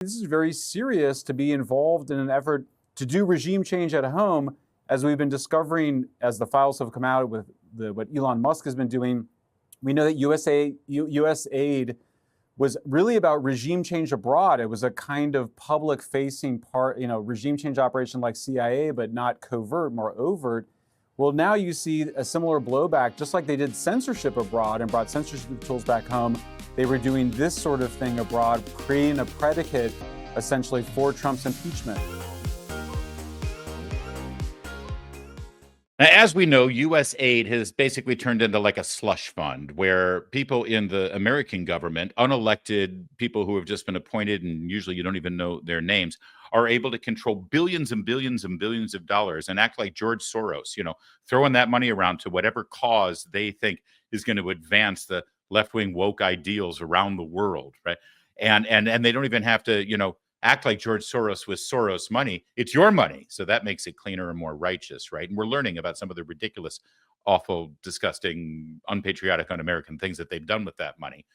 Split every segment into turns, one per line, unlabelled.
This is very serious to be involved in an effort to do regime change at home, as we've been discovering as the files have come out with what Elon Musk has been doing. We know that USAID was really about regime change abroad. It was a kind of public-facing part, regime change operation like CIA, but not covert, more overt. Well, now you see a similar blowback, just like they did censorship abroad and brought censorship tools back home. They were doing this sort of thing abroad, creating a predicate essentially for Trump's impeachment.
Now, as we know, USAID has basically turned into like a slush fund where people in the American government, unelected people who have just been appointed, and usually you don't even know their names, are able to control billions and billions and billions of dollars and act like George Soros, throwing that money around to whatever cause they think is going to advance the left-wing woke ideals around the world, right? And they don't even have to, act like George Soros with Soros money. It's your money. So that makes it cleaner and more righteous, right? And we're learning about some of the ridiculous, awful, disgusting, unpatriotic, un-American things that they've done with that money.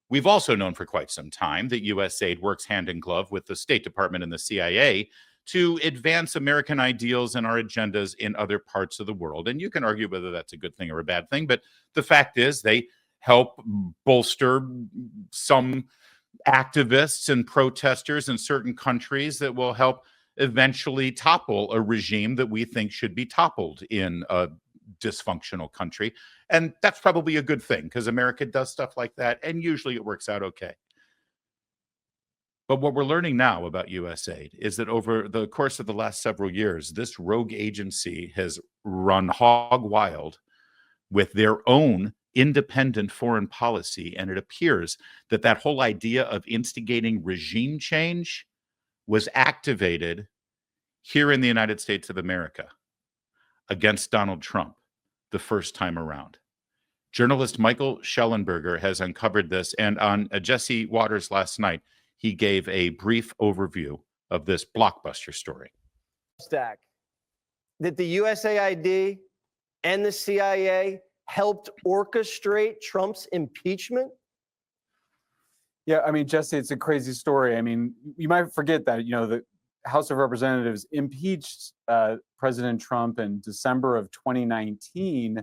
We've also known for quite some time that USAID works hand in glove with the State Department and the CIA to advance American ideals and our agendas in other parts of the world. And you can argue whether that's a good thing or a bad thing, but the fact is they help bolster some activists and protesters in certain countries that will help eventually topple a regime that we think should be toppled in a dysfunctional country. And that's probably a good thing because America does stuff like that, and usually it works out okay. But what we're learning now about USAID is that over the course of the last several years, this rogue agency has run hog wild with their own independent foreign policy. And it appears that that whole idea of instigating regime change was activated here in the United States of America against Donald Trump the first time around. Journalist Michael Shellenberger has uncovered this, and on Jesse Waters last night, he gave a brief overview of this blockbuster story.
That the USAID and the CIA helped orchestrate Trump's impeachment?
Yeah, I mean, Jesse, it's a crazy story. I mean, you might forget that, the House of Representatives impeached President Trump in December of 2019.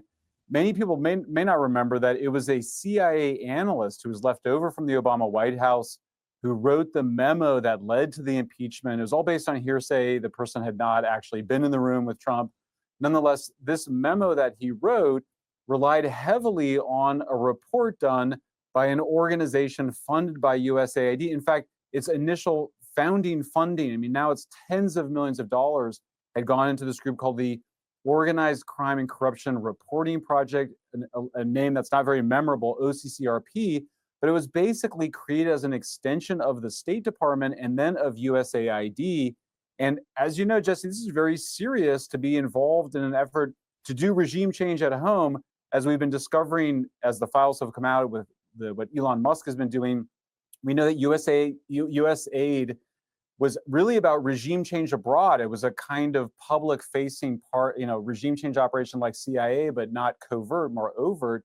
Many people may not remember that it was a CIA analyst who was left over from the Obama White House who wrote the memo that led to the impeachment. It was all based on hearsay. The person had not actually been in the room with Trump. Nonetheless, this memo that he wrote relied heavily on a report done by an organization funded by USAID. In fact, its initial founding funding, I mean, now it's tens of millions of dollars, had gone into this group called the Organized Crime and Corruption Reporting Project, a name that's not very memorable, OCCRP, but it was basically created as an extension of the State Department and then of USAID. And as you know, Jesse, this is very serious to be involved in an effort to do regime change at home, as we've been discovering as the files have come out with what Elon Musk has been doing. We know that USAID was really about regime change abroad. It was a kind of public-facing part, regime change operation like CIA, but not covert, more overt.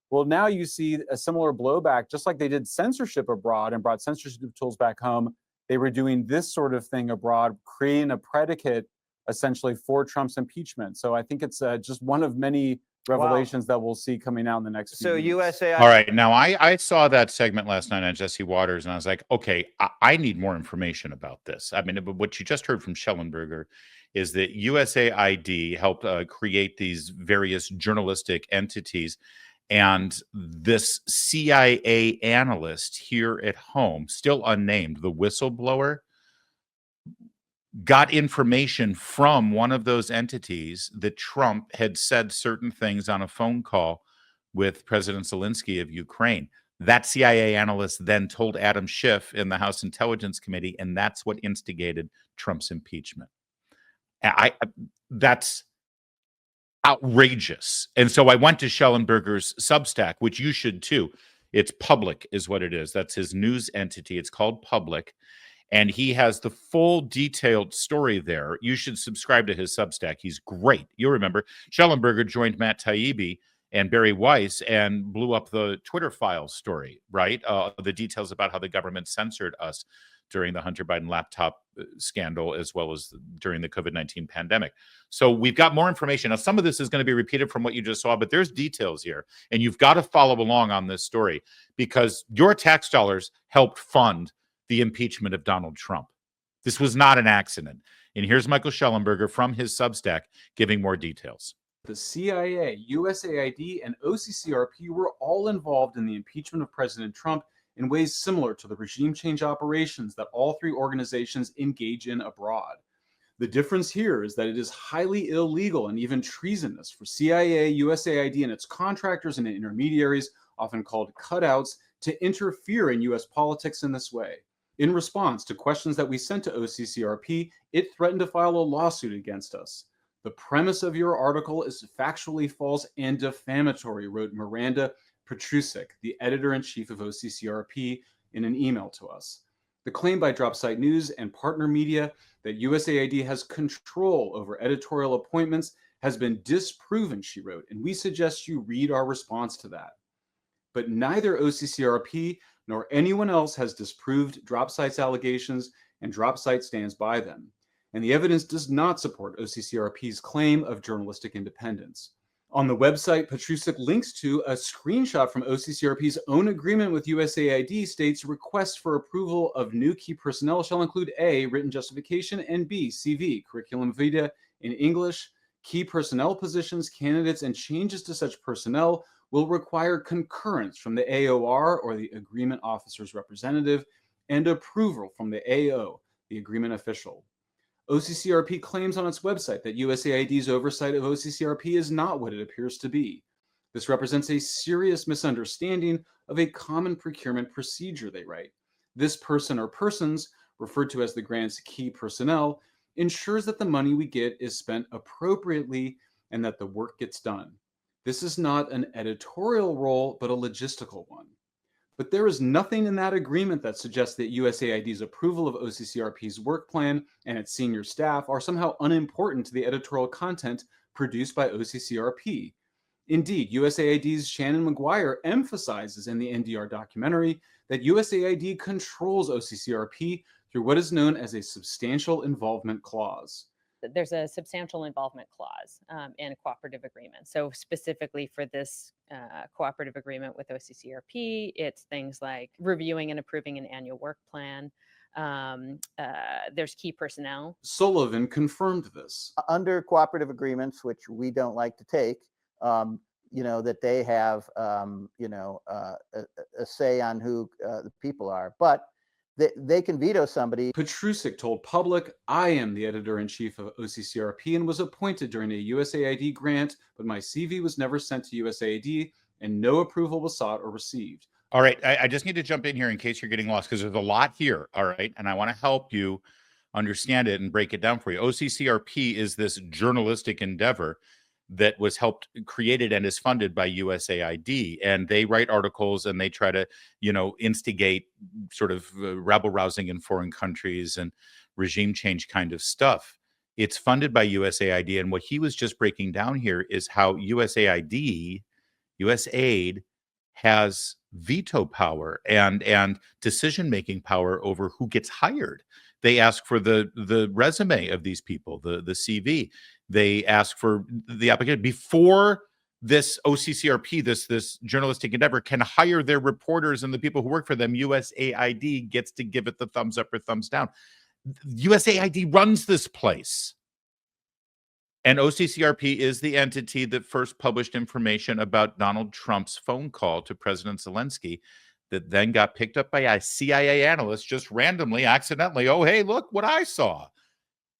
Well, now you see a similar blowback, just like they did censorship abroad and brought censorship tools back home. They were doing this sort of thing abroad, creating a predicate essentially for Trump's impeachment. So I think it's just one of many revelations that we'll see coming out in the next few weeks.
USAID.
All right. Now, I saw that segment last night on Jesse Waters, and I was like, okay, I need more information about this. I mean, what you just heard from Shellenberger is that USAID helped create these various journalistic entities. And this CIA analyst here at home, still unnamed, the whistleblower, got information from one of those entities that Trump had said certain things on a phone call with President Zelensky of Ukraine. That CIA analyst then told Adam Schiff in the House Intelligence Committee, and that's what instigated Trump's impeachment. That's outrageous. And so I went to Shellenberger's Substack, which you should too. It's Public is what it is. That's his news entity. It's called Public. And he has the full detailed story there. You should subscribe to his Substack. He's great. You'll remember Shellenberger joined Matt Taibbi and Barry Weiss and blew up the Twitter files story, right? The details about how the government censored us during the Hunter Biden laptop scandal, as well as during the COVID-19 pandemic. So we've got more information. Now, some of this is going to be repeated from what you just saw, but there's details here, and you've got to follow along on this story because your tax dollars helped fund the impeachment of Donald Trump. This was not an accident. And here's Michael Shellenberger from his Substack giving more details.
The CIA, USAID, and OCCRP were all involved in the impeachment of President Trump in ways similar to the regime change operations that all three organizations engage in abroad. The difference here is that it is highly illegal and even treasonous for CIA, USAID, and its contractors and intermediaries, often called cutouts, to interfere in US politics in this way. In response to questions that we sent to OCCRP, it threatened to file a lawsuit against us. The premise of your article is factually false and defamatory, wrote Miranda Petrusik, the editor-in-chief of OCCRP, in an email to us. The claim by Dropsite News and partner media that USAID has control over editorial appointments has been disproven, she wrote, and we suggest you read our response to that. But neither OCCRP nor anyone else has disproved Dropsite's allegations, and Dropsite stands by them. And the evidence does not support OCCRP's claim of journalistic independence. On the website, Petrusik links to a screenshot from OCCRP's own agreement with USAID states requests for approval of new key personnel shall include A, written justification, and B, CV, curriculum vitae in English. Key personnel positions, candidates, and changes to such personnel will require concurrence from the AOR or the agreement officer's representative and approval from the AO, the agreement official. OCCRP claims on its website that USAID's oversight of OCCRP is not what it appears to be. This represents a serious misunderstanding of a common procurement procedure, they write. This person or persons, referred to as the grant's key personnel, ensures that the money we get is spent appropriately and that the work gets done. This is not an editorial role, but a logistical one. But there is nothing in that agreement that suggests that USAID's approval of OCCRP's work plan and its senior staff are somehow unimportant to the editorial content produced by OCCRP. Indeed, USAID's Shannon McGuire emphasizes in the NDR documentary that USAID controls OCCRP through what is known as a substantial involvement clause.
There's a substantial involvement clause in a cooperative agreement. So specifically for this cooperative agreement with OCCRP, it's things like reviewing and approving an annual work plan. There's key personnel.
Sullivan confirmed this.
Under cooperative agreements, which we don't like to take, that they have, a say on who the people are. But they can veto somebody.
Petrusik told Public, I am the editor-in-chief of OCCRP and was appointed during a USAID grant, but my CV was never sent to USAID and no approval was sought or received.
All right, I just need to jump in here in case you're getting lost because there's a lot here, all right? And I want to help you understand it and break it down for you. OCCRP is this journalistic endeavor that was created and is funded by USAID, and they write articles and they try to, instigate sort of rabble rousing in foreign countries and regime change kind of stuff. It's funded by USAID, and what he was just breaking down here is how USAID has veto power and decision-making power over who gets hired. They ask for the resume of these people, the CV. They ask for the application before this OCCRP, this journalistic endeavor, can hire their reporters and the people who work for them. USAID gets to give it the thumbs up or thumbs down. USAID runs this place. And OCCRP is the entity that first published information about Donald Trump's phone call to President Zelensky that then got picked up by a CIA analyst just randomly, accidentally. Oh, hey, look what I saw.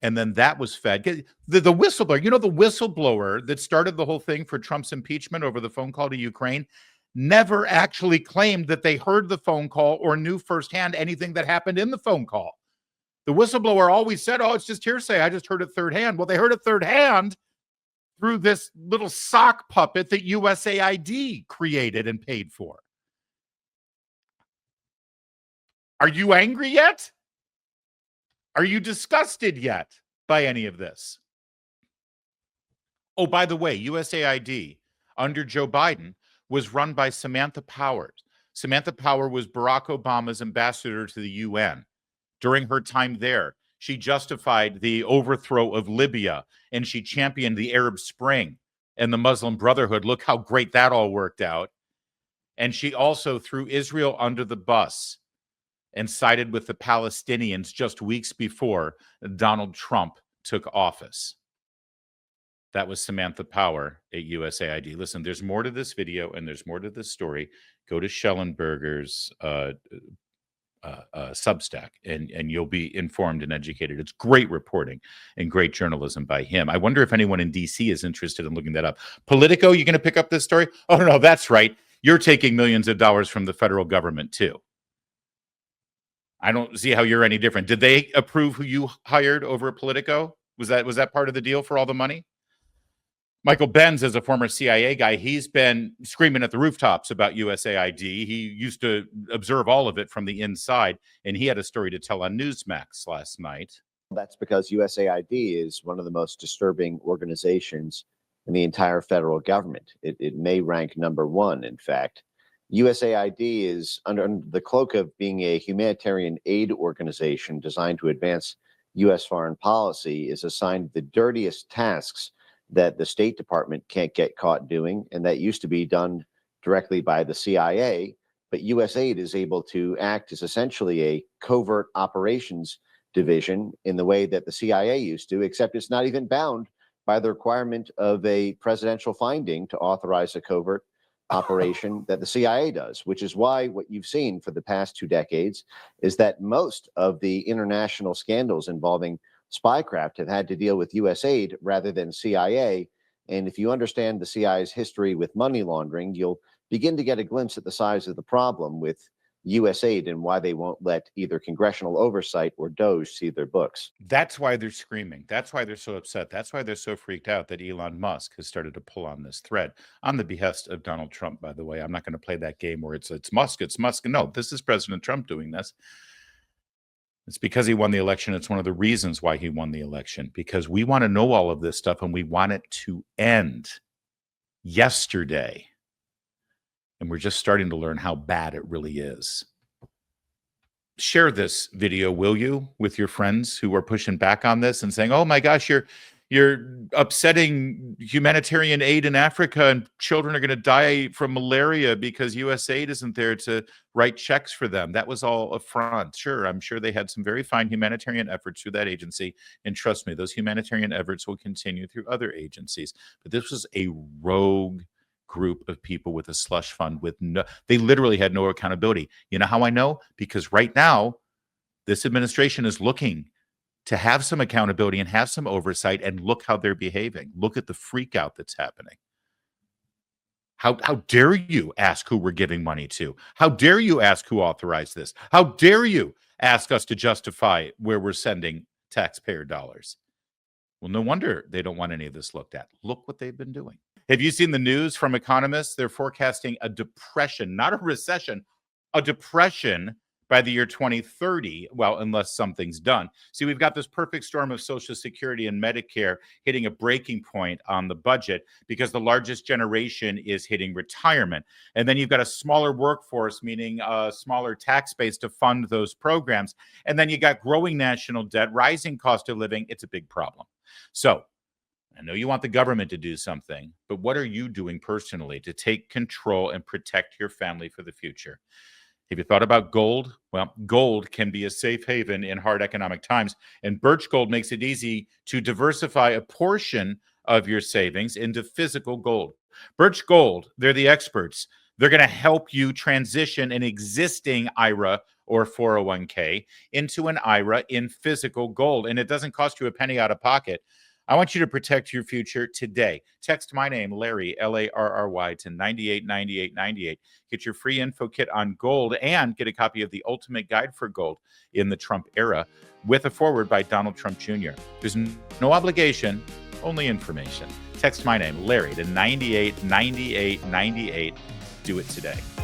And then that was fed. The whistleblower, the whistleblower that started the whole thing for Trump's impeachment over the phone call to Ukraine, never actually claimed that they heard the phone call or knew firsthand anything that happened in the phone call. The whistleblower always said, oh, it's just hearsay. I just heard it third hand. Well, they heard it third hand through this little sock puppet that USAID created and paid for. Are you angry yet? Are you disgusted yet by any of this? Oh, by the way, USAID under Joe Biden was run by Samantha Power. Samantha Power was Barack Obama's ambassador to the UN during her time there. She justified the overthrow of Libya, and she championed the Arab Spring and the Muslim Brotherhood. Look how great that all worked out. And she also threw Israel under the bus and sided with the Palestinians just weeks before Donald Trump took office. That was Samantha Power at USAID. Listen, there's more to this video and there's more to this story. Go to Shellenberger's Substack, and you'll be informed and educated. It's great reporting and great journalism by him. I wonder if anyone in D.C. is interested in looking that up. Politico, you going to pick up this story? Oh, no, that's right. You're taking millions of dollars from the federal government, too. I don't see how you're any different. Did they approve who you hired over at Politico? Was that part of the deal for all the money? Michael Benz is a former CIA guy. He's been screaming at the rooftops about USAID. He used to observe all of it from the inside, and he had a story to tell on Newsmax last night.
That's because USAID is one of the most disturbing organizations in the entire federal government. It may rank number one, in fact. USAID is under the cloak of being a humanitarian aid organization designed to advance U.S. foreign policy, is assigned the dirtiest tasks that the State Department can't get caught doing, and that used to be done directly by the CIA. But USAID is able to act as essentially a covert operations division in the way that the CIA used to, except it's not even bound by the requirement of a presidential finding to authorize a covert operation that the CIA does, which is why what you've seen for the past 2 decades is that most of the international scandals involving spycraft have had to deal with USAID rather than CIA. And if you understand the CIA's history with money laundering, you'll begin to get a glimpse at the size of the problem with USAID and why they won't let either congressional oversight or DOJ see their books.
That's why they're screaming. That's why they're so upset. That's why they're so freaked out that Elon Musk has started to pull on this thread on the behest of Donald Trump, by the way. I'm not going to play that game where it's Musk. No, this is President Trump doing this. It's because he won the election. It's one of the reasons why he won the election, because we want to know all of this stuff and we want it to end yesterday. And we're just starting to learn how bad it really is. Share this video, will you, with your friends who are pushing back on this and saying, oh my gosh, you're upsetting humanitarian aid in Africa and children are going to die from malaria because USAID isn't there to write checks for them. That was all a front. Sure, I'm sure they had some very fine humanitarian efforts through that agency. And trust me, those humanitarian efforts will continue through other agencies. But this was a rogue group of people with a slush fund with they literally had no accountability. You know how I know? Because right now, this administration is looking to have some accountability and have some oversight, and look how they're behaving. Look at the freak out that's happening. How dare you ask who we're giving money to? How dare you ask who authorized this? How dare you ask us to justify where we're sending taxpayer dollars? Well, no wonder they don't want any of this looked at. Look what they've been doing. Have you seen the news from economists? They're forecasting a depression, not a recession, a depression by the year 2030, well, unless something's done. See, we've got this perfect storm of Social Security and Medicare hitting a breaking point on the budget because the largest generation is hitting retirement. And then you've got a smaller workforce, meaning a smaller tax base to fund those programs. And then you got growing national debt, rising cost of living. It's a big problem. So I know you want the government to do something, but what are you doing personally to take control and protect your family for the future? Have you thought about gold? Well, gold can be a safe haven in hard economic times, and Birch Gold makes it easy to diversify a portion of your savings into physical gold. Birch Gold, they're the experts. They're going to help you transition an existing IRA or 401k into an IRA in physical gold, and it doesn't cost you a penny out of pocket. I want you to protect your future today. Text my name, Larry, L-A-R-R-Y, to 989898. Get your free info kit on gold and get a copy of the Ultimate Guide for Gold in the Trump Era with a foreword by Donald Trump Jr. There's no obligation, only information. Text my name, Larry, to 989898. Do it today.